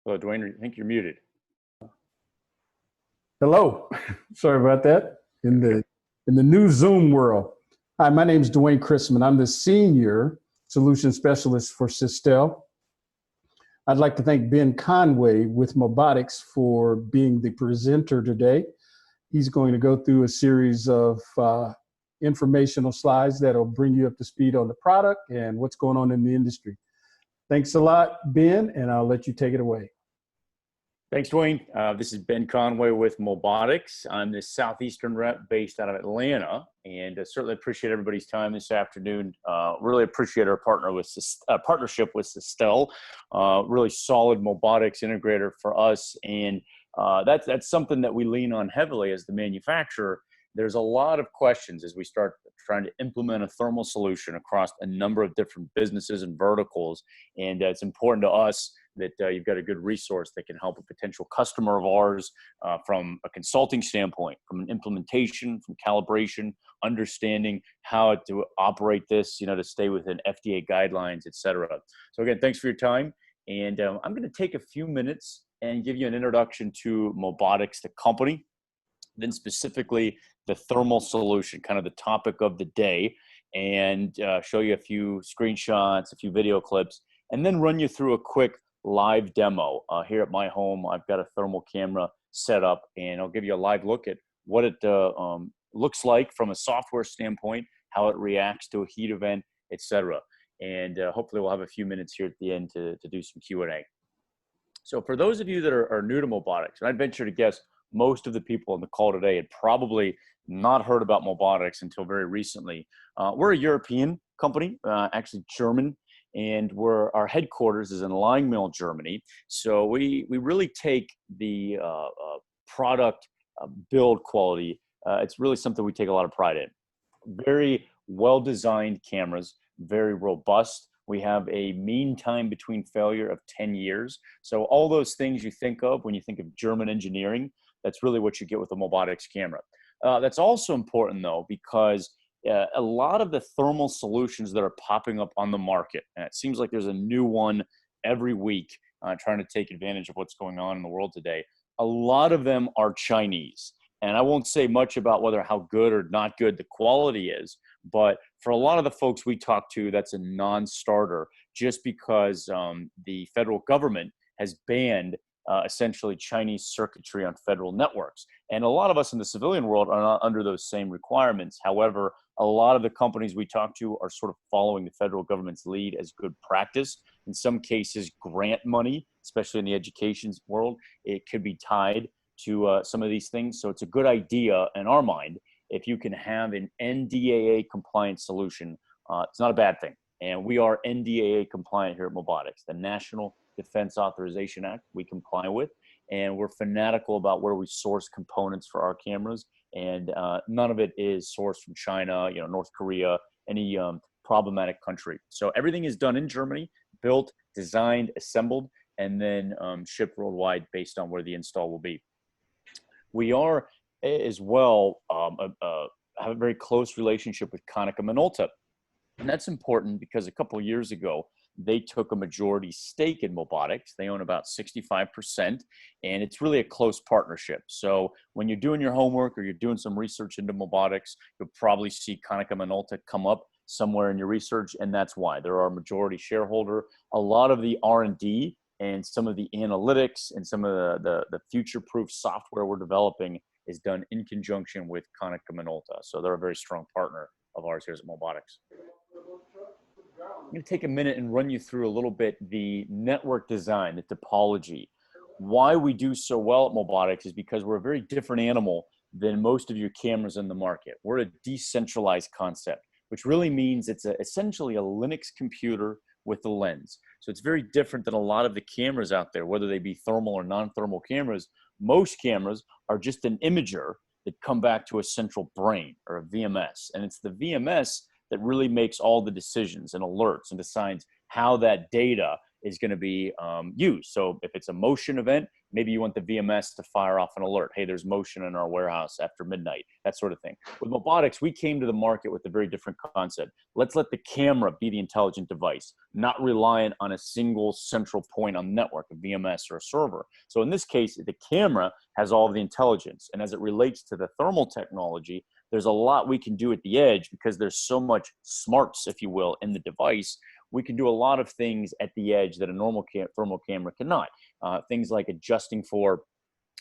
Hello, Dwayne. I think you're muted. Hello. Sorry about that. In the new Zoom world. Hi, my name is Dwayne Chrisman. I'm the Senior Solution Specialist for Systel. I'd like to thank Ben Conway with Mobotix for being the presenter today. He's going to go through a series of informational slides that'll bring you up to speed on the product and what's going on in the industry. Thanks a lot, Ben, and I'll let you take it away. Thanks, Dwayne. This is Ben Conway with Mobotix. I'm the Southeastern rep based out of Atlanta, and certainly appreciate everybody's time this afternoon. Really appreciate our partnership with Systel. Really solid Mobotix integrator for us, and that's something that we lean on heavily as the manufacturer. There's a lot of questions as we start trying to implement a thermal solution across a number of different businesses and verticals, and it's important to us that you've got a good resource that can help a potential customer of ours from a consulting standpoint, from an implementation, from calibration, understanding how to operate this, to stay within FDA guidelines, et cetera. So again, thanks for your time. And I'm going to take a few minutes and give you an introduction to Mobotix, the company, then specifically the thermal solution, kind of the topic of the day, and show you a few screenshots, a few video clips, and then run you through a quick live demo here at my home. I've got a thermal camera set up, and I'll give you a live look at what it looks like from a software standpoint, how it reacts to a heat event, etc. And hopefully we'll have a few minutes here at the end to do some Q&A. So for those of you that are new to Mobotix, and I'd venture to guess most of the people on the call today had probably not heard about Mobotix until very recently. We're a European company, actually German, and our headquarters is in Langmill, Germany. So we really take the product build quality. It's really something we take a lot of pride in. Very well-designed cameras, very robust. We have a mean time between failure of 10 years. So all those things you think of when you think of German engineering, that's really what you get with a Mobotix camera. That's also important, though, because a lot of the thermal solutions that are popping up on the market, and it seems like there's a new one every week trying to take advantage of what's going on in the world today. A lot of them are Chinese. And I won't say much about how good or not good the quality is, but for a lot of the folks we talk to, that's a non-starter just because the federal government has banned essentially Chinese circuitry on federal networks. And a lot of us in the civilian world are not under those same requirements. However, a lot of the companies we talk to are sort of following the federal government's lead as good practice. In some cases, grant money, especially in the education world, it could be tied to some of these things. So it's a good idea in our mind if you can have an NDAA compliant solution. It's not a bad thing. And we are NDAA compliant here at Mobotix, the National Defense Authorization Act we comply with, and we're fanatical about where we source components for our cameras, and none of it is sourced from China, North Korea, any problematic country. So everything is done in Germany, built, designed, assembled, and then shipped worldwide based on where the install will be. We are as well have a very close relationship with Konica Minolta, and that's important because a couple of years ago they took a majority stake in Mobotix. They own about 65%, and it's really a close partnership. So when you're doing your homework or you're doing some research into Mobotix, you'll probably see Konica Minolta come up somewhere in your research, and that's why. They're our majority shareholder. A lot of the R&D and some of the analytics and some of the future-proof software we're developing is done in conjunction with Konica Minolta. So they're a very strong partner of ours here at Mobotix. I'm going to take a minute and run you through a little bit the network design, the topology. Why we do so well at Mobotix is because we're a very different animal than most of your cameras in the market. We're a decentralized concept, which really means it's essentially a Linux computer with a lens. So it's very different than a lot of the cameras out there, whether they be thermal or non-thermal cameras. Most cameras are just an imager that come back to a central brain or a VMS. And it's the VMS that really makes all the decisions and alerts and decides how that data is going to be used. So if it's a motion event, Maybe you want the VMS to fire off an alert. Hey, there's motion in our warehouse after midnight, that sort of thing. With Mobotix, we came to the market with a very different concept. Let's let the camera be the intelligent device, not reliant on a single central point on the network, a VMS or a server. So in this case, the camera has all of the intelligence. And as it relates to the thermal technology, there's a lot we can do at the edge because there's so much smarts, if you will, in the device. We can do a lot of things at the edge that a normal thermal camera cannot. Things like adjusting for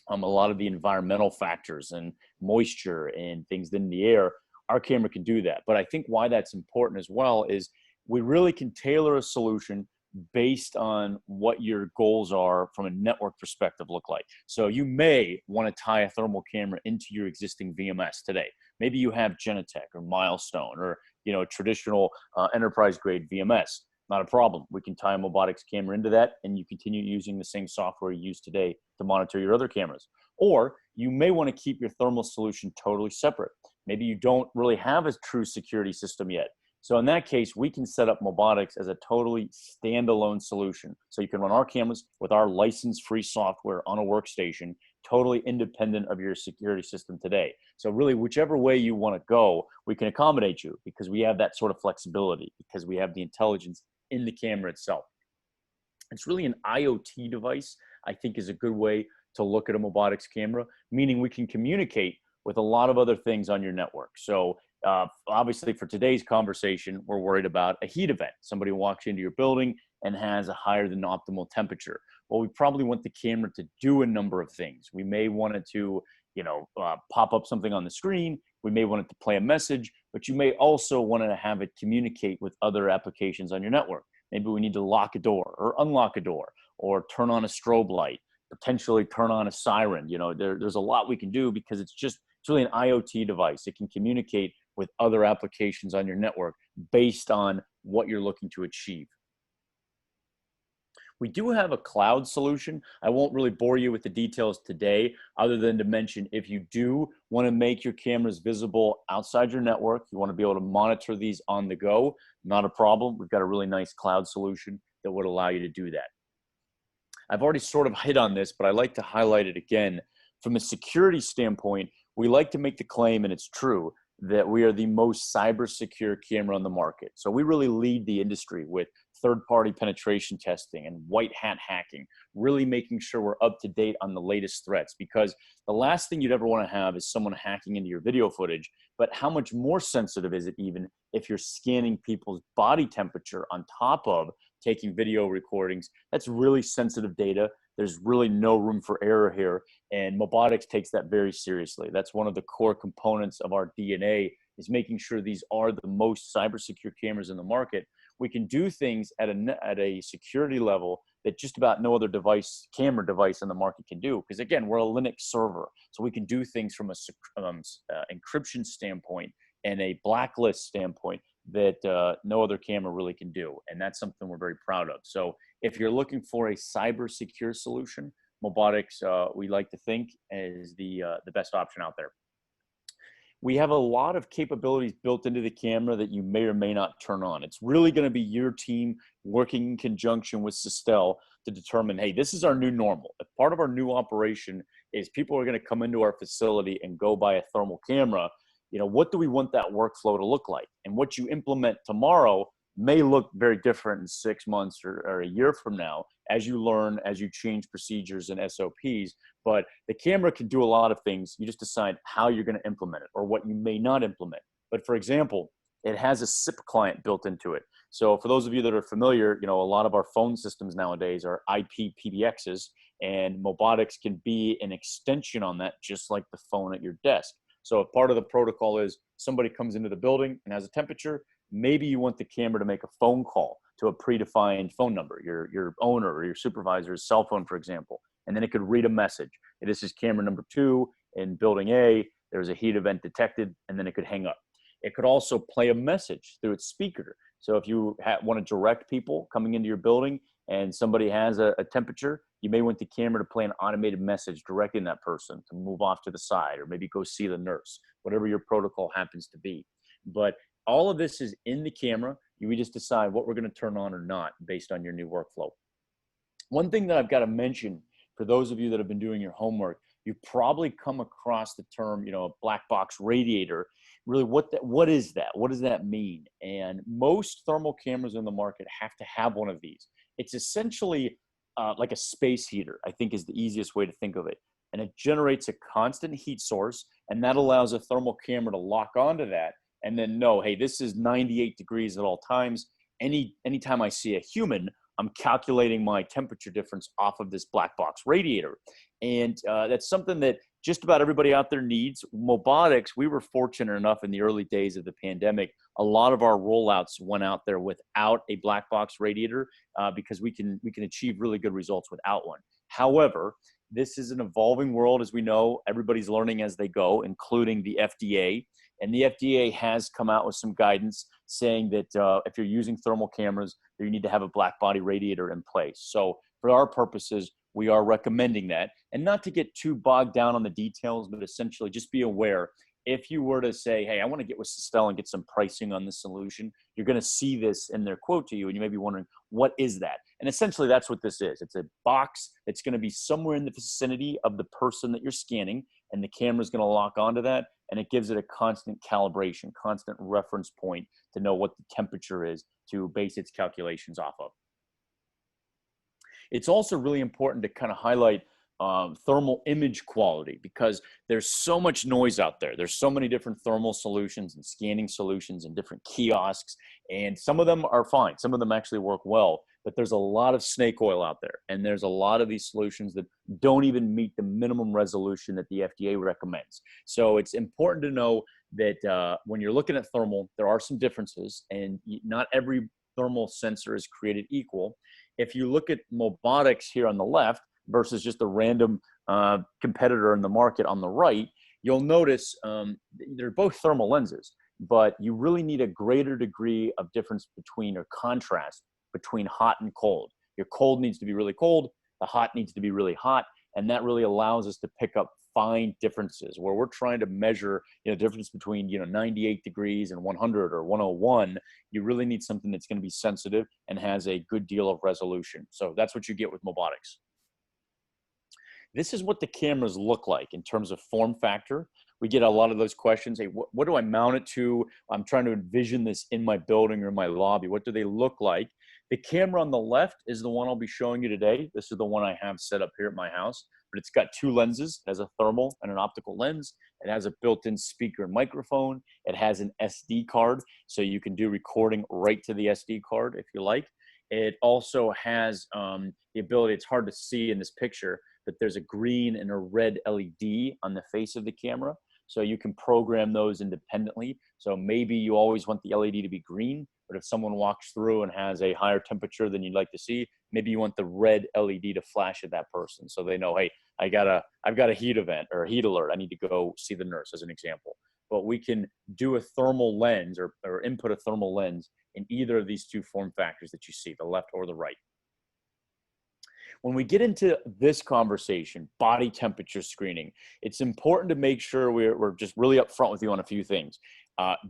a lot of the environmental factors and moisture and things in the air. Our camera can do that. But I think why that's important as well is we really can tailor a solution based on what your goals are from a network perspective look like. So you may want to tie a thermal camera into your existing VMS today. Maybe you have Genetec or Milestone or traditional enterprise grade VMS. Not a problem. We can tie a Mobotix camera into that and you continue using the same software you use today to monitor your other cameras. Or you may want to keep your thermal solution totally separate. Maybe you don't really have a true security system yet. So in that case, we can set up Mobotix as a totally standalone solution. So you can run our cameras with our license-free software on a workstation, totally independent of your security system today. So really, whichever way you want to go, we can accommodate you because we have that sort of flexibility, because we have the intelligence in the camera itself. It's really an IoT device, I think, is a good way to look at a Mobotix camera, meaning we can communicate with a lot of other things on your network. So obviously for today's conversation, we're worried about a heat event. Somebody walks into your building and has a higher than optimal temperature. Well, we probably want the camera to do a number of things. We may want it to, pop up something on the screen. We may want it to play a message, but you may also want to have it communicate with other applications on your network. Maybe we need to lock a door or unlock a door or turn on a strobe light, potentially turn on a siren. There's a lot we can do because it's really an IoT device. It can communicate with other applications on your network based on what you're looking to achieve. We do have a cloud solution. I won't really bore you with the details today, other than to mention if you do want to make your cameras visible outside your network, you want to be able to monitor these on the go, not a problem. We've got a really nice cloud solution that would allow you to do that. I've already sort of hit on this, but I like to highlight it again. From a security standpoint, we like to make the claim, and it's true, that we are the most cyber secure camera on the market. So we really lead the industry with third-party penetration testing and white hat hacking, really making sure we're up to date on the latest threats, because the last thing you'd ever want to have is someone hacking into your video footage. But how much more sensitive is it even if you're scanning people's body temperature on top of taking video recordings? That's really sensitive data. There's really no room for error here. And Mobotix takes that very seriously. That's one of the core components of our DNA, is making sure these are the most cyber secure cameras in the market. We can do things at a security level that just about no other camera device in the market can do. Because again, we're a Linux server. So we can do things from a encryption standpoint and a blacklist standpoint that no other camera really can do. And that's something we're very proud of. So if you're looking for a cyber secure solution, Mobotix, we like to think, is the best option out there. We have a lot of capabilities built into the camera that you may or may not turn on. It's really going to be your team working in conjunction with Systel to determine, hey, this is our new normal. If part of our new operation is people are going to come into our facility and go buy a thermal camera, what do we want that workflow to look like? And what you implement tomorrow may look very different in 6 months or a year from now as you learn, as you change procedures and SOPs. But the camera can do a lot of things. You just decide how you're going to implement it or what you may not implement. But for example, it has a SIP client built into it. So for those of you that are familiar, a lot of our phone systems nowadays are IP PBXs, and Mobotix can be an extension on that, just like the phone at your desk. So if part of the protocol is somebody comes into the building and has a temperature, maybe you want the camera to make a phone call to a predefined phone number, your owner or your supervisor's cell phone, for example. And then it could read a message. This is camera number 2 in building A. There's a heat event detected, and then it could hang up. It could also play a message through its speaker. So if you want to direct people coming into your building and somebody has a temperature, you may want the camera to play an automated message directing that person to move off to the side or maybe go see the nurse, whatever your protocol happens to be. But all of this is in the camera. We just decide what we're going to turn on or not based on your new workflow. One thing that I've got to mention for those of you that have been doing your homework, you've probably come across the term, you know, a black box radiator. Really, what is that? What does that mean? And most thermal cameras in the market have to have one of these. It's essentially like a space heater, I think is the easiest way to think of it. And it generates a constant heat source, and that allows a thermal camera to lock onto that and then know, hey, this is 98 degrees at all times. Anytime I see a human, I'm calculating my temperature difference off of this black box radiator. And that's something that just about everybody out there needs. Mobotix, we were fortunate enough in the early days of the pandemic, a lot of our rollouts went out there without a black box radiator because we can achieve really good results without one. However, this is an evolving world, as we know. Everybody's learning as they go, including the FDA. And the FDA has come out with some guidance saying that if you're using thermal cameras, you need to have a black body radiator in place. So for our purposes, we are recommending that. And not to get too bogged down on the details, but essentially just be aware, if you were to say, hey, I want to get with Systel and get some pricing on this solution, you're going to see this in their quote to you, and you may be wondering, what is that? And essentially, that's what this is. It's a box that's going to be somewhere in the vicinity of the person that you're scanning, and the camera is going to lock onto that, and it gives it a constant calibration, constant reference point to know what the temperature is to base its calculations off of. It's also really important to kind of highlight thermal image quality, because there's so much noise out there. There's so many different thermal solutions and scanning solutions and different kiosks, and some of them are fine. Some of them actually work well, but there's a lot of snake oil out there, and there's a lot of these solutions that don't even meet the minimum resolution that the FDA recommends. So it's important to know that when you're looking at thermal, there are some differences, and not every thermal sensor is created equal. If you look at Mobotix here on the left versus just a random competitor in the market on the right, you'll notice they're both thermal lenses, but you really need a greater degree of difference between, or contrast between, hot and cold. Your cold needs to be really cold, the hot needs to be really hot, and that really allows us to pick up fine differences. Where we're trying to measure, you know, difference between, you know, 98 degrees and 100 or 101, you really need something that's going to be sensitive and has a good deal of resolution. So that's what you get with Mobotix. This is what the cameras look like in terms of form factor. We get a lot of those questions. Hey, what do I mount it to? I'm trying to envision this in my building or my lobby. What do they look like? The camera on the left is the one I'll be showing you today. This is the one I have set up here at my house, but it's got two lenses. It has a thermal and an optical lens. It has a built-in speaker and microphone. It has an SD card, so you can do recording right to the SD card if you like. It also has the ability, it's hard to see in this picture, but there's a green and a red LED on the face of the camera. So you can program those independently. So maybe you always want the LED to be green, but if someone walks through and has a higher temperature than you'd like to see, maybe you want the red LED to flash at that person, so they know, hey, I've got a heat event or a heat alert. I need to go see the nurse, as an example. But we can do a thermal lens or input a thermal lens in either of these two form factors that you see, the left or the right. When we get into this conversation, body temperature screening, it's important to make sure we're just really upfront with you on a few things.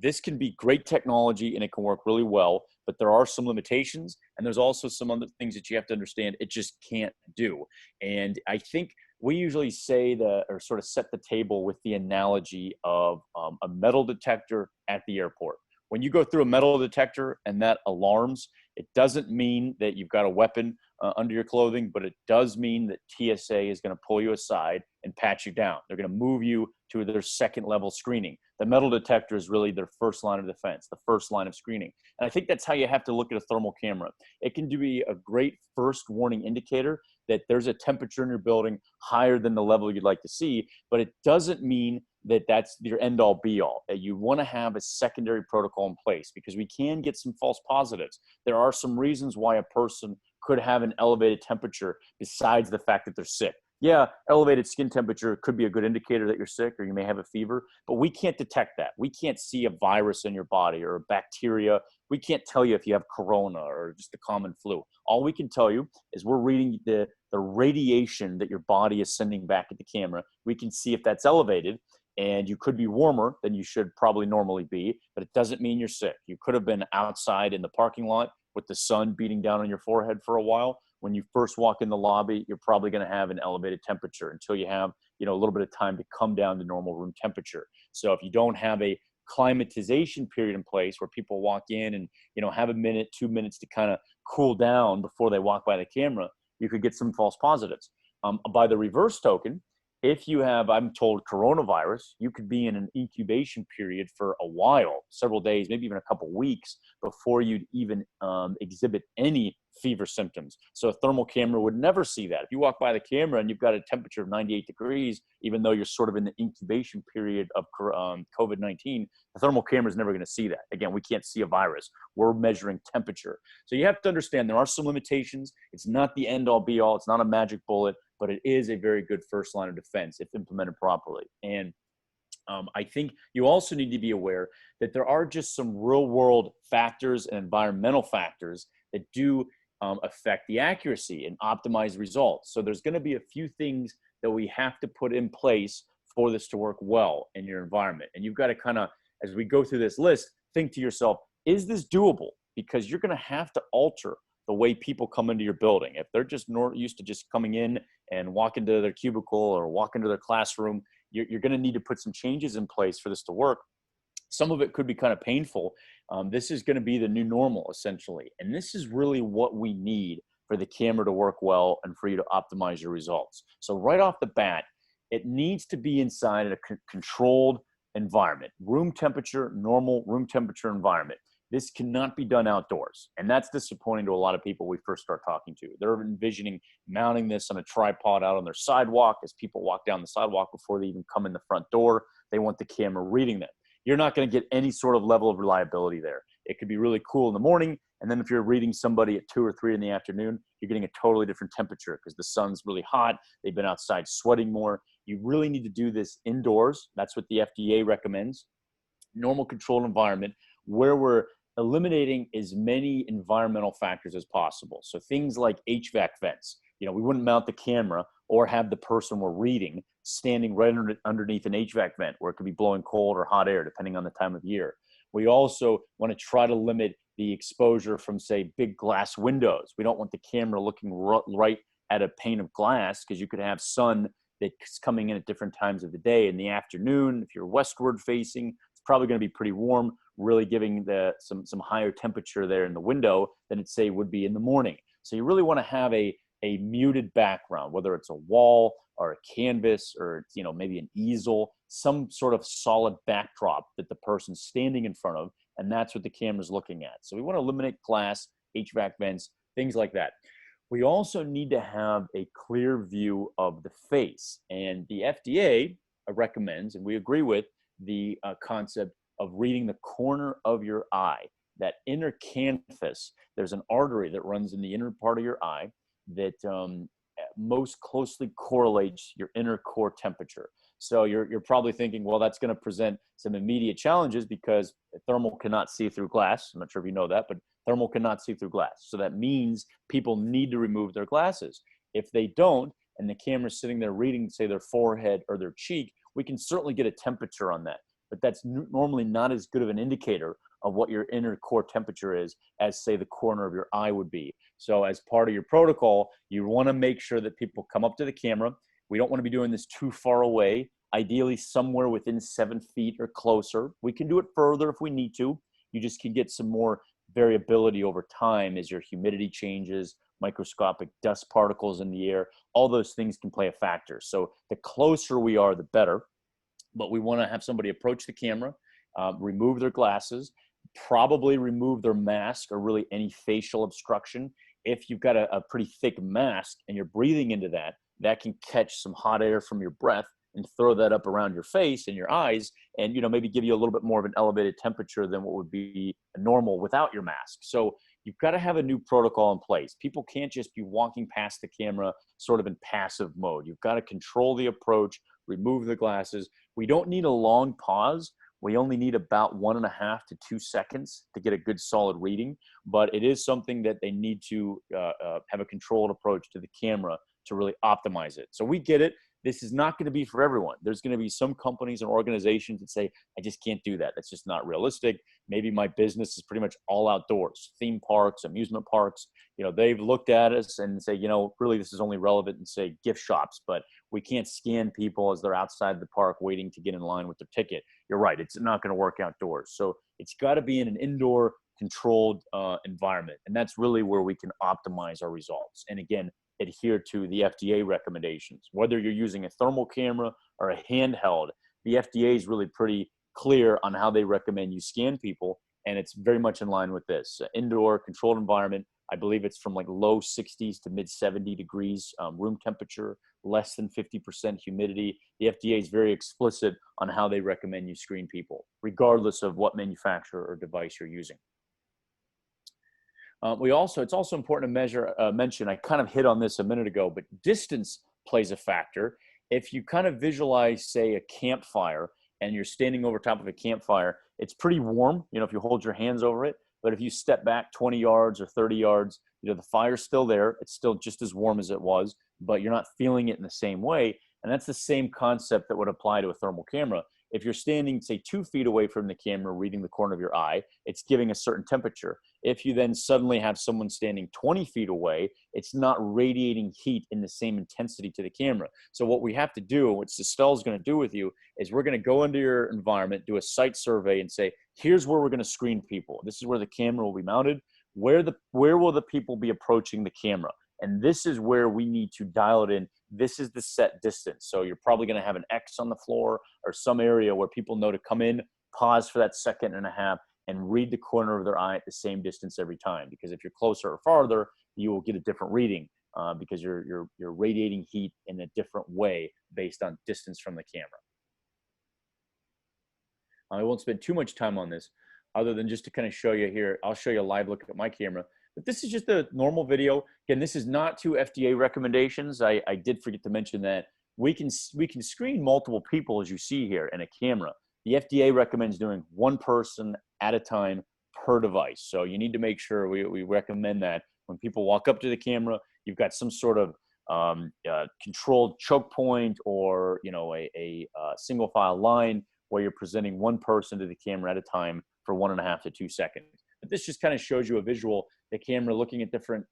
This can be great technology and it can work really well, but there are some limitations, and there's also some other things that you have to understand it just can't do. And I think we usually say or sort of set the table with the analogy of a metal detector at the airport. When you go through a metal detector and that alarms, it doesn't mean that you've got a weapon under your clothing, but it does mean that TSA is going to pull you aside and pat you down. They're going to move you to their second level screening. The metal detector is really their first line of defense, the first line of screening. And I think that's how you have to look at a thermal camera. It can be a great first warning indicator that there's a temperature in your building higher than the level you'd like to see, but it doesn't mean that that's your end all be all. That you want to have a secondary protocol in place, because we can get some false positives. There are some reasons why a person could have an elevated temperature besides the fact that they're sick. Yeah, elevated skin temperature could be a good indicator that you're sick or you may have a fever, but we can't detect that. We can't see a virus in your body or a bacteria. We can't tell you if you have corona or just the common flu. All we can tell you is we're reading the radiation that your body is sending back at the camera. We can see if that's elevated, and you could be warmer than you should probably normally be, but it doesn't mean you're sick. You could have been outside in the parking lot with the sun beating down on your forehead for a while. when you first walk in the lobby, you're probably going to have an elevated temperature until you have, a little bit of time to come down to normal room temperature. So if you don't have a climatization period in place where people walk in and, have a minute, 2 minutes to kind of cool down before they walk by the camera, you could get some false positives. By the reverse token, if you have, I'm told, coronavirus, you could be in an incubation period for a while, several days, maybe even a couple weeks before you'd even exhibit any fever symptoms. So a thermal camera would never see that. If you walk by the camera and you've got a temperature of 98 degrees, even though you're sort of in the incubation period of COVID-19, the thermal camera is never going to see that. Again, we can't see a virus. We're measuring temperature. So you have to understand there are some limitations. It's not the end all be all. It's not a magic bullet, but it is a very good first line of defense if implemented properly. And I think you also need to be aware that there are just some real world factors and environmental factors that do affect the accuracy and optimize results. So there's going to be a few things that we have to put in place for this to work well in your environment. And you've got to kind of, as we go through this list, think to yourself, is this doable? Because you're going to have to alter the way people come into your building. If they're just used to just coming in and walk into their cubicle or walk into their classroom, you're going to need to put some changes in place for this to work. Some of it could be kind of painful. This is going to be the new normal, essentially. And this is really what we need for the camera to work well and for you to optimize your results. So right off the bat, it needs to be inside a controlled environment, room temperature, normal room temperature environment. This cannot be done outdoors. And that's disappointing to a lot of people we first start talking to. They're envisioning mounting this on a tripod out on their sidewalk as people walk down the sidewalk before they even come in the front door. They want the camera reading them. You're not going to get any sort of level of reliability there. It could be really cool in the morning, and then if you're reading somebody at 2 or 3 in the afternoon, you're getting a totally different temperature because the sun's really hot. They've been outside sweating more. You really need to do this indoors. That's what the FDA recommends. Normal controlled environment where we're eliminating as many environmental factors as possible. So things like HVAC vents. We wouldn't mount the camera or have the person we're reading standing right underneath an HVAC vent where it could be blowing cold or hot air, depending on the time of year. We also want to try to limit the exposure from, say, big glass windows. We don't want the camera looking right at a pane of glass because you could have sun that's coming in at different times of the day. In the afternoon, if you're westward facing, it's probably going to be pretty warm, really giving some higher temperature there in the window than it, say, would be in the morning. So you really want to have a muted background, whether it's a wall or a canvas or maybe an easel, some sort of solid backdrop that the person's standing in front of, and that's what the camera's looking at. So we want to eliminate glass, HVAC vents, things like that. We also need to have a clear view of the face, and the FDA recommends, and we agree with, the concept of reading the corner of your eye. That inner canthus, there's an artery that runs in the inner part of your eye that most closely correlates your inner core temperature. So you're probably thinking, well, that's going to present some immediate challenges because thermal cannot see through glass. I'm not sure if you know that, but thermal cannot see through glass. So that means people need to remove their glasses. If they don't, and the camera's sitting there reading, say, their forehead or their cheek, we can certainly get a temperature on that. But that's normally not as good of an indicator of what your inner core temperature is as, say, the corner of your eye would be. So as part of your protocol, you want to make sure that people come up to the camera. We don't want to be doing this too far away, ideally somewhere within 7 feet or closer. We can do it further if we need to. You just can get some more variability over time as your humidity changes, microscopic dust particles in the air. All those things can play a factor. So the closer we are, the better. But we want to have somebody approach the camera, remove their glasses, probably remove their mask or really any facial obstruction. If you've got a pretty thick mask and you're breathing into that, that can catch some hot air from your breath and throw that up around your face and your eyes and, maybe give you a little bit more of an elevated temperature than what would be normal without your mask. So you've got to have a new protocol in place. People can't just be walking past the camera sort of in passive mode. You've got to control the approach, remove the glasses. We don't need a long pause. We only need about 1.5 to 2 seconds to get a good solid reading, but it is something that they need to have a controlled approach to the camera to really optimize it. So we get it. This is not going to be for everyone. There's going to be some companies and organizations that say, I just can't do that. That's just not realistic. Maybe my business is pretty much all outdoors, theme parks, amusement parks. You know, they've looked at us and say, you know, really this is only relevant in, say, gift shops, but we can't scan people as they're outside the park waiting to get in line with their ticket. You're right. It's not going to work outdoors. So it's got to be in an indoor controlled environment. And that's really where we can optimize our results. And again, adhere to the FDA recommendations. Whether you're using a thermal camera or a handheld, the FDA is really pretty clear on how they recommend you scan people. And it's very much in line with this. Indoor controlled environment, I believe it's from like low 60s to mid 70 degrees room temperature, less than 50% humidity. The FDA is very explicit on how they recommend you screen people, regardless of what manufacturer or device you're using. It's also important to mention, I kind of hit on this a minute ago, but distance plays a factor. If you kind of visualize, say, a campfire and you're standing over top of a campfire, it's pretty warm, you know, if you hold your hands over it. But if you step back 20 yards or 30 yards, you know, the fire's still there. It's still just as warm as it was, but you're not feeling it in the same way. And that's the same concept that would apply to a thermal camera. If you're standing, say, 2 feet away from the camera, reading the corner of your eye, it's giving a certain temperature. If you then suddenly have someone standing 20 feet away, it's not radiating heat in the same intensity to the camera. So what we have to do, what Systel is going to do with you, is we're going to go into your environment, do a site survey, and say, here's where we're going to screen people. This is where the camera will be mounted. Where will the people be approaching the camera? And this is where we need to dial it in. This is the set distance. So you're probably going to have an X on the floor or some area where people know to come in, pause for that second and a half, and read the corner of their eye at the same distance every time. Because if you're closer or farther, you will get a different reading because you're radiating heat in a different way based on distance from the camera. I won't spend too much time on this other than just to kind of show you here. I'll show you a live look at my camera. But this is just a normal video. Again, this is not to FDA recommendations. I did forget to mention that we can screen multiple people, as you see here, in a camera. The FDA recommends doing one person at a time per device. So you need to make sure we recommend that when people walk up to the camera, you've got some sort of controlled choke point or, you know, a single file line where you're presenting one person to the camera at a time for 1.5 to 2 seconds. But this just kind of shows you a visual, the camera looking at different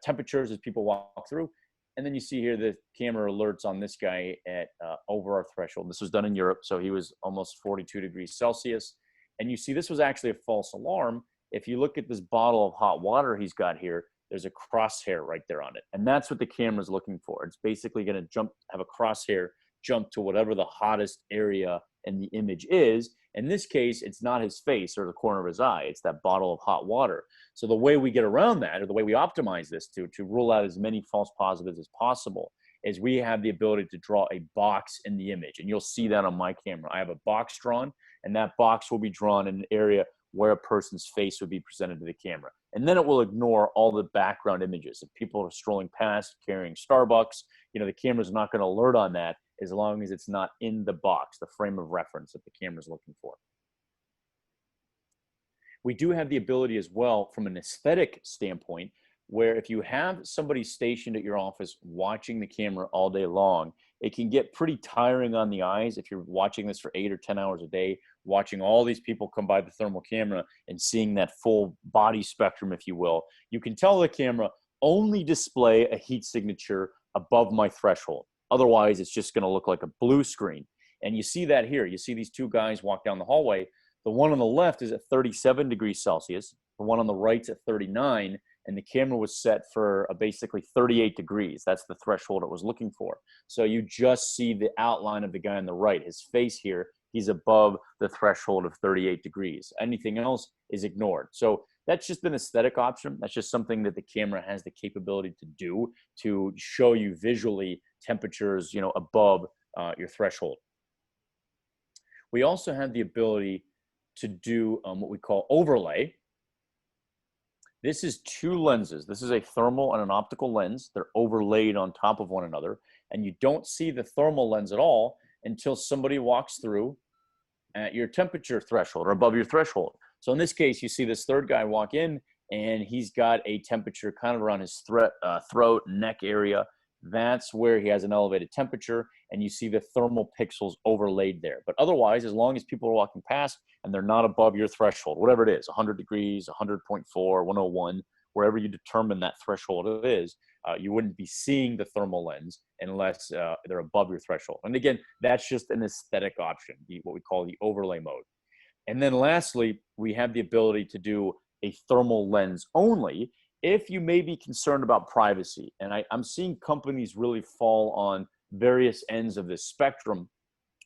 temperatures as people walk through. And then you see here the camera alerts on this guy at over our threshold. This was done in Europe, so he was almost 42 degrees Celsius. And you see this was actually a false alarm. If you look at this bottle of hot water he's got here, there's a crosshair right there on it. And that's what the camera's looking for. It's basically going to have a crosshair jump to whatever the hottest area in the image is. In this case, it's not his face or the corner of his eye. It's that bottle of hot water. So the way we get around that, or the way we optimize this to rule out as many false positives as possible, is we have the ability to draw a box in the image. And you'll see that on my camera. I have a box drawn, and that box will be drawn in an area where a person's face would be presented to the camera. And then it will ignore all the background images. If people are strolling past carrying Starbucks, you know, the camera's not going to alert on that as long as it's not in the box, the frame of reference that the camera's looking for. We do have the ability as well from an aesthetic standpoint, where if you have somebody stationed at your office watching the camera all day long, it can get pretty tiring on the eyes if you're watching this for 8 or 10 hours a day, watching all these people come by the thermal camera and seeing that full body spectrum, if you will. You can tell the camera only display a heat signature above my threshold. Otherwise, it's just going to look like a blue screen. And you see that here. You see these two guys walk down the hallway. The one on the left is at 37 degrees Celsius. The one on the right's at 39. And the camera was set for basically 38 degrees. That's the threshold it was looking for. So you just see the outline of the guy on the right. His face here, he's above the threshold of 38 degrees. Anything else is ignored. So that's just an aesthetic option. That's just something that the camera has the capability to do to show you visually temperatures, you know, above your threshold. We also have the ability to do what we call overlay. This is 2 lenses. This is a thermal and an optical lens. They're overlaid on top of one another. And you don't see the thermal lens at all until somebody walks through at your temperature threshold or above your threshold. So in this case, you see this third guy walk in and he's got a temperature kind of around his throat, neck area. that's where he has an elevated temperature, and you see the thermal pixels overlaid there. But otherwise, as long as people are walking past and they're not above your threshold, whatever it is, 100 degrees, 100.4, 101, wherever you determine that threshold is, you wouldn't be seeing the thermal lens unless they're above your threshold. And again, that's just an aesthetic option, what we call the overlay mode. And then lastly, we have the ability to do a thermal lens only if you may be concerned about privacy. And I'm seeing companies really fall on various ends of this spectrum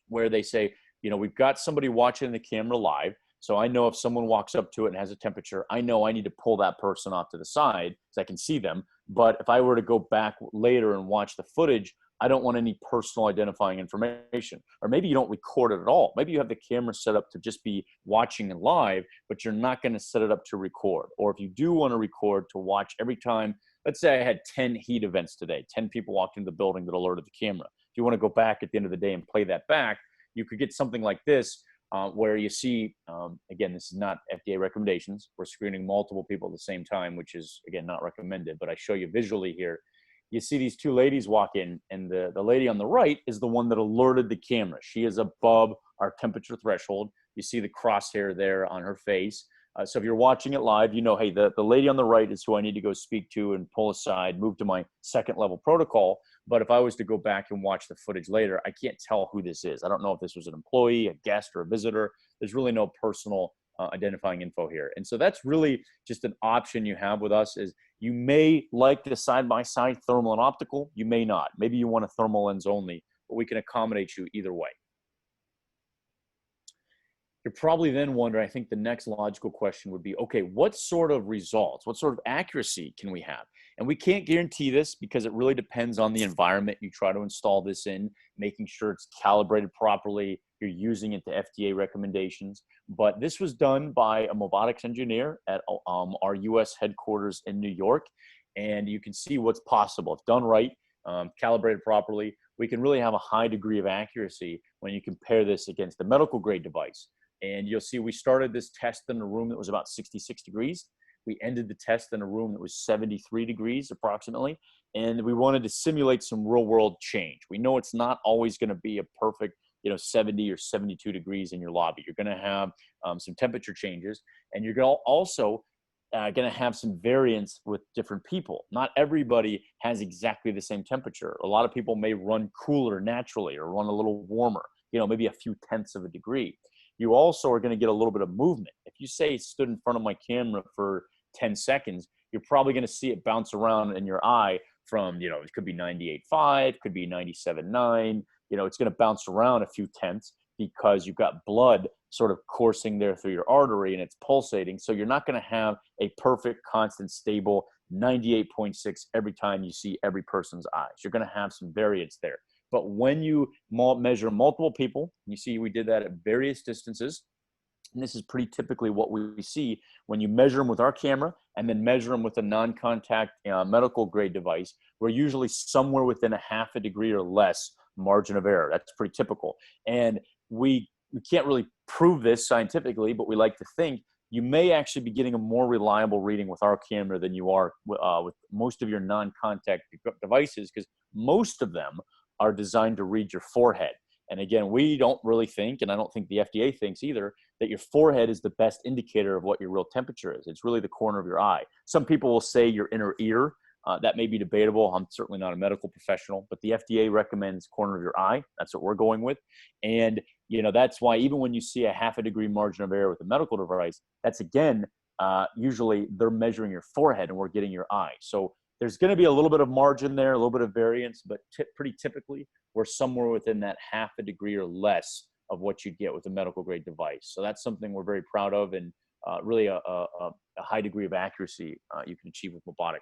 where they say, you know, we've got somebody watching the camera live. So I know if someone walks up to it and has a temperature, I know I need to pull that person off to the side so I can see them. But if I were to go back later and watch the footage, I don't want any personal identifying information. Or maybe you don't record it at all. Maybe you have the camera set up to just be watching it live, but you're not going to set it up to record. Or if you do want to record to watch every time, let's say I had 10 heat events today, 10 people walked into the building that alerted the camera. If you want to go back at the end of the day and play that back, you could get something like this where you see, again, this is not FDA recommendations. We're screening multiple people at the same time, which is, again, not recommended, but I show you visually here. You see these two ladies walk in, and the lady on the right is the one that alerted the camera. She is above our temperature threshold. You see the crosshair there on her face. So if you're watching it live, you know, hey, the lady on the right is who I need to go speak to and pull aside, move to my second level protocol. But if I was to go back and watch the footage later, I can't tell who this is. I don't know if this was an employee, a guest, or a visitor. There's really no personal identifying info here. And so that's really just an option you have with us is you may like the side-by-side thermal and optical. You may not. Maybe you want a thermal lens only, but we can accommodate you either way. You're probably then wondering, I think the next logical question would be, okay, what sort of results, what sort of accuracy can we have? And we can't guarantee this because it really depends on the environment you try to install this in, making sure it's calibrated properly, you're using it to FDA recommendations. But this was done by a Mobotix engineer at our US headquarters in New York. And you can see what's possible. If done right, calibrated properly, we can really have a high degree of accuracy when you compare this against the medical grade device. And you'll see we started this test in a room that was about 66 degrees. We ended the test in a room that was 73 degrees approximately. And we wanted to simulate some real world change. We know it's not always going to be a perfect, 70 or 72 degrees in your lobby. You're going to have some temperature changes, and you're also going to have some variance with different people. Not everybody has exactly the same temperature. A lot of people may run cooler naturally or run a little warmer, maybe a few tenths of a degree. You also are going to get a little bit of movement. If you say stood in front of my camera for 10 seconds, you're probably going to see it bounce around in your eye from, it could be 98.5, could be 97.9. It's going to bounce around a few tenths because you've got blood sort of coursing there through your artery and it's pulsating. So you're not going to have a perfect, constant, stable 98.6 every time you see every person's eyes. You're going to have some variance there. But when you measure multiple people, you see we did that at various distances. And this is pretty typically what we see when you measure them with our camera and then measure them with a non-contact medical grade device. We're usually somewhere within a half a degree or less margin of error. That's pretty typical. And we can't really prove this scientifically, but we like to think you may actually be getting a more reliable reading with our camera than you are with most of your non-contact devices, because most of them are designed to read your forehead. And again, we don't really think, and I don't think the FDA thinks either, that your forehead is the best indicator of what your real temperature is. It's really the corner of your eye. Some people will say your inner ear. That may be debatable. I'm certainly not a medical professional, but the FDA recommends corner of your eye. That's what we're going with. And that's why even when you see a half a degree margin of error with a medical device, that's again, usually they're measuring your forehead and we're getting your eye. So there's going to be a little bit of margin there, a little bit of variance, but pretty typically we're somewhere within that half a degree or less of what you'd get with a medical grade device. So that's something we're very proud of, and really a high degree of accuracy you can achieve with Mobotix.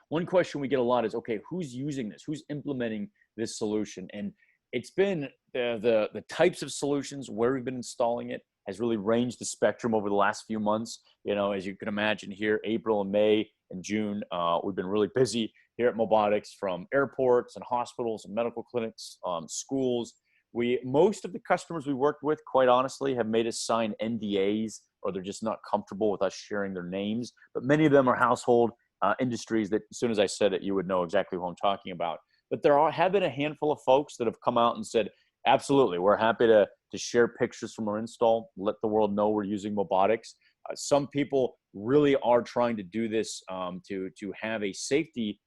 One question we get a lot is, okay, who's using this? Who's implementing this solution? And it's been the types of solutions where we've been installing it has really ranged the spectrum over the last few months. As you can imagine here, April and May and June, we've been really busy here at Mobotix, from airports and hospitals and medical clinics, schools. Most of the customers we worked with, quite honestly, have made us sign NDAs, or they're just not comfortable with us sharing their names. But many of them are household industries that as soon as I said it, you would know exactly who I'm talking about. But have been a handful of folks that have come out and said, absolutely, we're happy to share pictures from our install, let the world know we're using Mobotix. Some people really are trying to do this to have a safety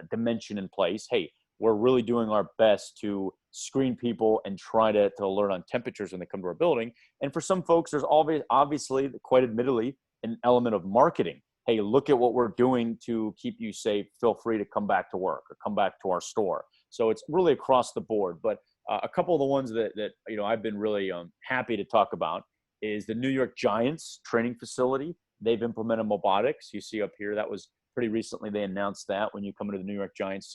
dimension in place. Hey, we're really doing our best to screen people and try to alert on temperatures when they come to our building. And for some folks, there's obviously, quite admittedly, an element of marketing. Hey, look at what we're doing to keep you safe. Feel free to come back to work or come back to our store. So it's really across the board. But a couple of the ones that I've been really happy to talk about is the New York Giants training facility. They've implemented Mobotix. You see up here, that was pretty recently. They announced that when you come into the New York Giants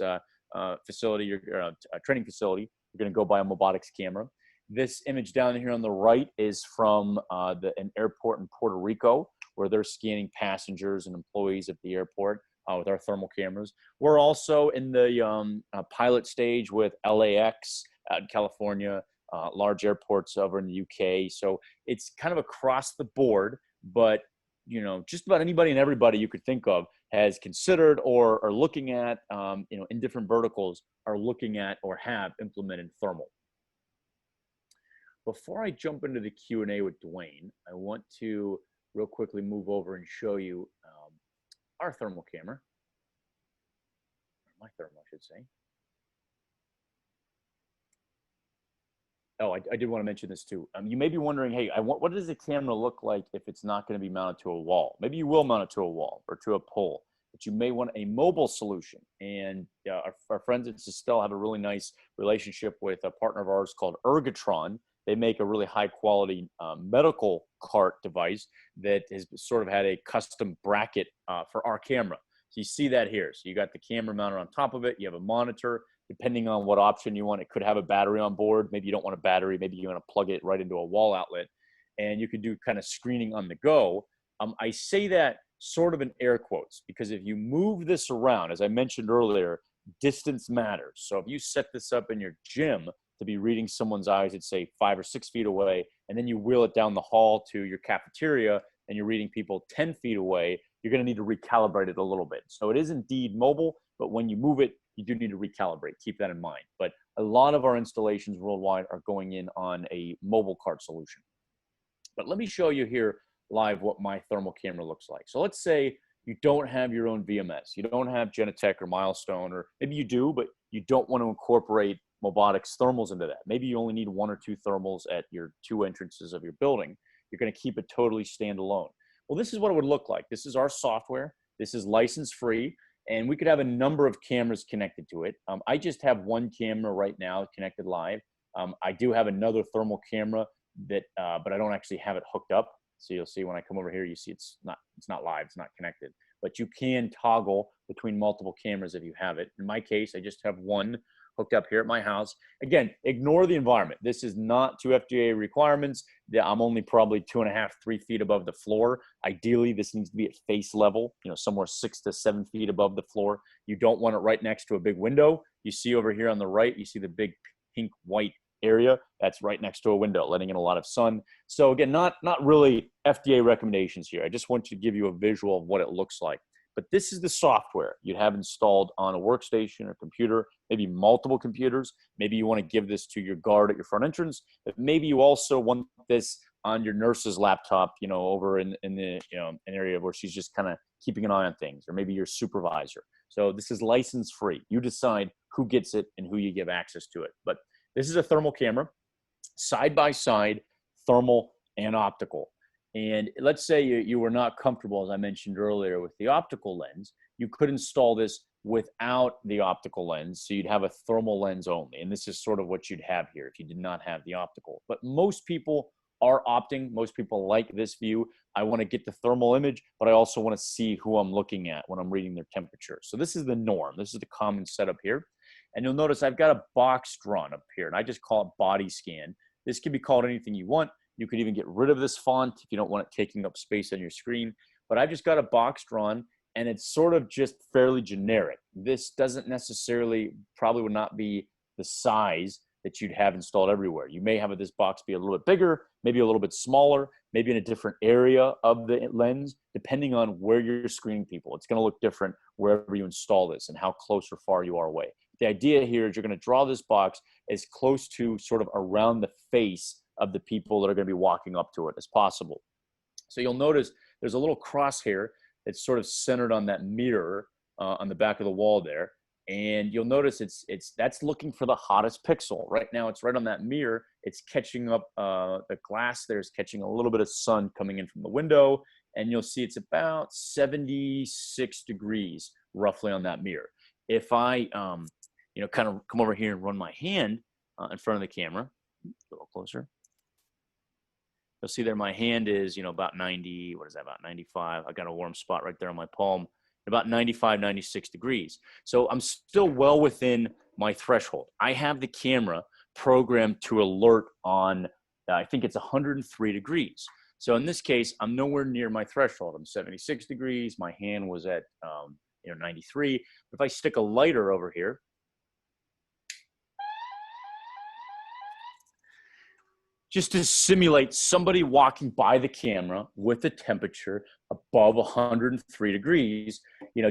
facility or training facility, you're going to go buy a Mobotix camera. This image down here on the right is from an airport in Puerto Rico, where they're scanning passengers and employees at the airport with our thermal cameras. We're also in the pilot stage with LAX out in California, large airports over in the UK. So it's kind of across the board, but just about anybody and everybody you could think of has considered or are looking at, in different verticals, are looking at or have implemented thermal. Before I jump into the Q&A with Dwayne, I want to real quickly move over and show you our thermal camera, or my thermal, I should say. Oh, I did want to mention this too. You may be wondering, hey, what does the camera look like if it's not going to be mounted to a wall? Maybe you will mount it to a wall or to a pole, but you may want a mobile solution. And our friends at Systel have a really nice relationship with a partner of ours called Ergotron. They make a really high quality medical cart device that has sort of had a custom bracket for our camera. So you see that here. So you got the camera mounted on top of it. You have a monitor. Depending on what option you want, it could have a battery on board. Maybe you don't want a battery. Maybe you want to plug it right into a wall outlet. And you could do kind of screening on the go. I say that sort of in air quotes because if you move this around, as I mentioned earlier, distance matters. So if you set this up in your gym to be reading someone's eyes at, say, 5 or 6 feet away, and then you wheel it down the hall to your cafeteria and you're reading people 10 feet away, you're going to need to recalibrate it a little bit. So it is indeed mobile, but when you move it, you do need to recalibrate. Keep that in mind. But a lot of our installations worldwide are going in on a mobile cart solution. But let me show you here live what my thermal camera looks like. So let's say you don't have your own VMS. You don't have Genetec or Milestone, or maybe you do, but you don't want to incorporate Mobotix thermals into that. Maybe you only need 1 or 2 thermals at your 2 entrances of your building. You're going to keep it totally standalone. Well, this is what it would look like. This is our software. This is license free. And we could have a number of cameras connected to it. I just have 1 camera right now connected live. I do have another thermal camera that, but I don't actually have it hooked up. So you'll see when I come over here, you see it's not live, it's not connected. But you can toggle between multiple cameras if you have it. In my case, I just have 1 hooked up here at my house. Again, ignore the environment. This is not to FDA requirements. I'm only probably 2.5, 3 feet above the floor. Ideally, this needs to be at face level, somewhere 6 to 7 feet above the floor. You don't want it right next to a big window. You see over here on the right, you see the big pink white area. That's right next to a window, letting in a lot of sun. So again, not really FDA recommendations here. I just want to give you a visual of what it looks like. But this is the software you'd have installed on a workstation or computer, maybe multiple computers. Maybe you want to give this to your guard at your front entrance, but maybe you also want this on your nurse's laptop, over in the an area where she's just kind of keeping an eye on things, or maybe your supervisor. So this is license free. You decide who gets it and who you give access to it. But this is a thermal camera, side by side, thermal and optical. And let's say you were not comfortable, as I mentioned earlier, with the optical lens. You could install this without the optical lens, so you'd have a thermal lens only. And this is sort of what you'd have here if you did not have the optical. But most people are opting. Most people like this view. I want to get the thermal image, but I also want to see who I'm looking at when I'm reading their temperature. So this is the norm. This is the common setup here. And you'll notice I've got a box drawn up here, and I just call it body scan. This can be called anything you want. You could even get rid of this font if you don't want it taking up space on your screen. But I've just got a box drawn, and it's sort of just fairly generic. This doesn't necessarily, probably would not be the size that you'd have installed everywhere. You may have this box be a little bit bigger. maybe a little bit smaller, maybe in a different area of the lens, depending on where you're screening people. It's going to look different wherever you install this and how close or far you are away. The idea here is you're going to draw this box as close to sort of around the face of the people that are going to be walking up to it as possible. So you'll notice there's a little crosshair that's sort of centered on that mirror on the back of the wall there. And you'll notice that's looking for the hottest pixel. Right now, it's right on that mirror. It's catching up, the glass there is catching a little bit of sun coming in from the window. And you'll see it's about 76 degrees roughly on that mirror. If I, kind of come over here and run my hand in front of the camera, a little closer. You'll see there my hand is, about 90, what is that, about 95. I got a warm spot right there on my palm, about 95, 96 degrees. So I'm still well within my threshold. I have the camera programmed to alert on, I think it's 103 degrees. So in this case, I'm nowhere near my threshold. I'm 76 degrees. My hand was at, 93. If I stick a lighter over here, just to simulate somebody walking by the camera with a temperature above 103 degrees,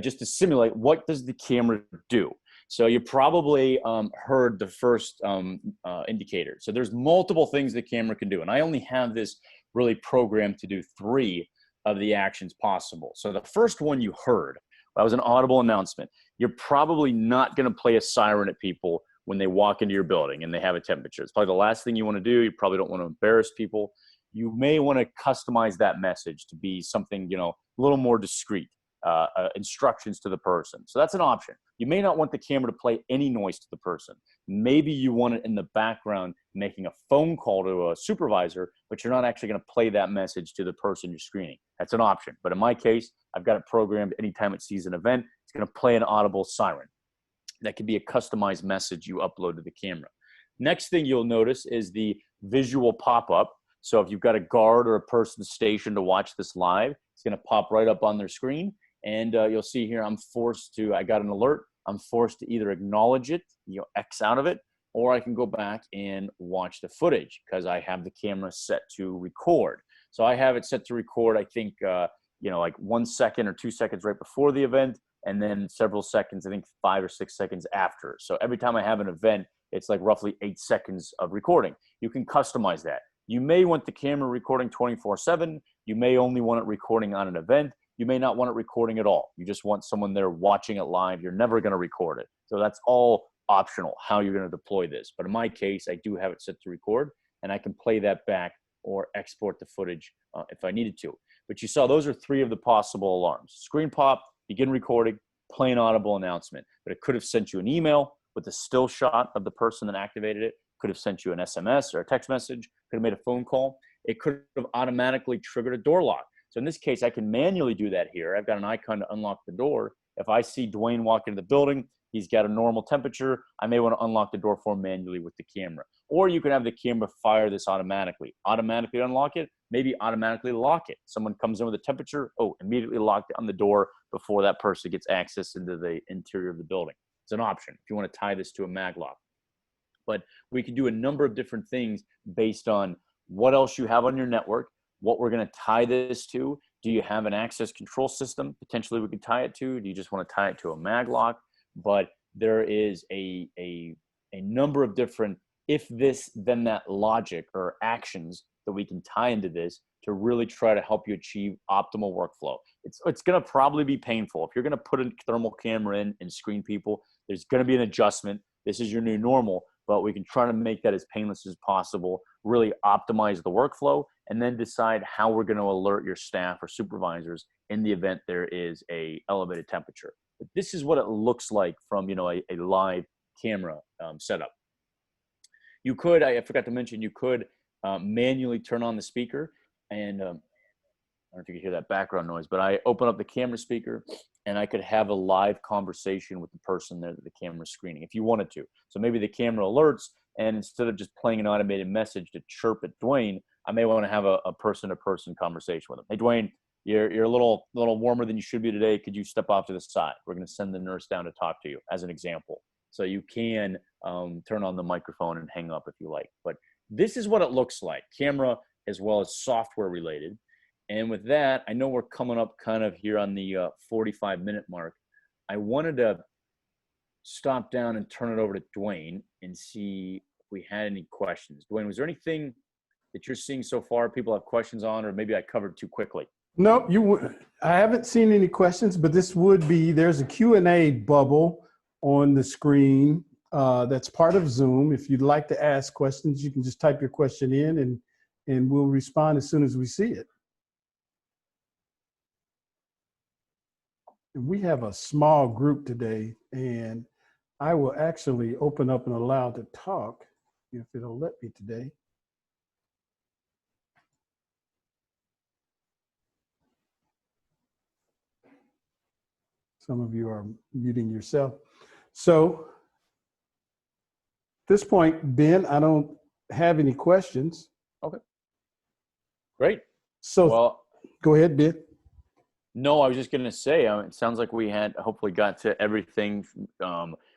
just to simulate what does the camera do. So you probably heard the first indicator. So there's multiple things the camera can do. And I only have this really programmed to do 3 of the actions possible. So the first one you heard, that was an audible announcement. You're probably not gonna play a siren at people when they walk into your building and they have a temperature. It's probably the last thing you want to do. You probably don't want to embarrass people. You may want to customize that message to be something, a little more discreet, instructions to the person. So that's an option. You may not want the camera to play any noise to the person. Maybe you want it in the background making a phone call to a supervisor, but you're not actually going to play that message to the person you're screening. That's an option. But in my case, I've got it programmed anytime it sees an event, it's going to play an audible siren. That could be a customized message you upload to the camera. Next thing you'll notice is the visual pop-up. So if you've got a guard or a person stationed to watch this live, it's gonna pop right up on their screen. And you'll see here, I got an alert. I'm forced to either acknowledge it, X out of it, or I can go back and watch the footage because I have the camera set to record. So I have it set to record, I think, like 1 second or 2 seconds right before the event, and then several seconds, I think 5 or 6 seconds after. So every time I have an event, it's like roughly 8 seconds of recording. You can customize that. You may want the camera recording 24/7. You may only want it recording on an event. You may not want it recording at all. You just want someone there watching it live. You're never gonna record it. So that's all optional, how you're gonna deploy this. But in my case, I do have it set to record, and I can play that back or export the footage if I needed to. But you saw those are 3 of the possible alarms. Screen pop, begin recording, play an audible announcement. But it could have sent you an email with a still shot of the person that activated it, could have sent you an SMS or a text message, could have made a phone call. It could have automatically triggered a door lock. So in this case, I can manually do that here. I've got an icon to unlock the door. If I see Dwayne walk into the building, he's got a normal temperature, I may want to unlock the door for him manually with the camera. Or you can have the camera fire this automatically. Automatically unlock it, maybe automatically lock it. Someone comes in with a temperature, immediately lock it on the door before that person gets access into the interior of the building. It's an option if you want to tie this to a mag lock. But we can do a number of different things based on what else you have on your network, what we're going to tie this to. Do you have an access control system? Potentially we could tie it to. Do you just want to tie it to a mag lock? But there is a number of different if this, then that logic or actions that we can tie into this to really try to help you achieve optimal workflow. It's going to probably be painful. If you're going to put a thermal camera in and screen people, there's going to be an adjustment. This is your new normal, but we can try to make that as painless as possible, really optimize the workflow, and then decide how we're going to alert your staff or supervisors in the event there is a elevated temperature. But this is what it looks like from a live camera setup. You could, I forgot to mention, you could manually turn on the speaker, and I don't know if you can hear that background noise, but I open up the camera speaker and I could have a live conversation with the person that the camera's screening if you wanted to. So maybe the camera alerts, and instead of just playing an automated message to chirp at Dwayne, I may want to have a person-to-person conversation with him. Hey, Dwayne, you're a little warmer than you should be today. Could you step off to the side? We're going to send the nurse down to talk to you, as an example. So you can turn on the microphone and hang up if you like. But this is what it looks like. Camera as well as software related. And with that, I know we're coming up kind of here on the 45-minute mark. I wanted to stop down and turn it over to Dwayne and see if we had any questions. Dwayne, was there anything that you're seeing so far people have questions on, or maybe I covered too quickly? No, I haven't seen any questions, but this would be, there's a Q&A bubble on the screen that's part of Zoom. If you'd like to ask questions, you can just type your question in and we'll respond as soon as we see it. We have a small group today, and I will actually open up and allow to talk if it'll let me today. Some of you are muting yourself. So at this point, Ben, I don't have any questions. Okay. Great. So well, go ahead, Ben. No, I was just going to say, it sounds like we had hopefully got to everything.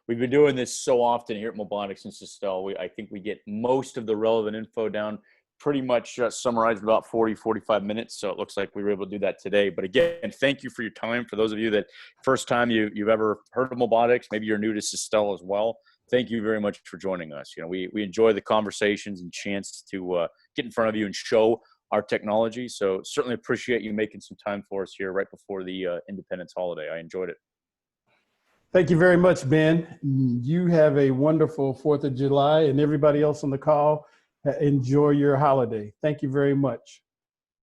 We've been doing this so often here at Mobotix and Systel. I think we get most of the relevant info down pretty much summarized in about 40, 45 minutes. So it looks like we were able to do that today. But again, thank you for your time. For those of you that first time you've ever heard of Mobotix, maybe you're new to Systel as well. Thank you very much for joining us. You know, we enjoy the conversations and chance to get in front of you and show our technology. So certainly appreciate you making some time for us here right before the Independence holiday. I enjoyed it. Thank you very much, Ben. You have a wonderful 4th of July, and everybody else on the call, enjoy your holiday. Thank you very much.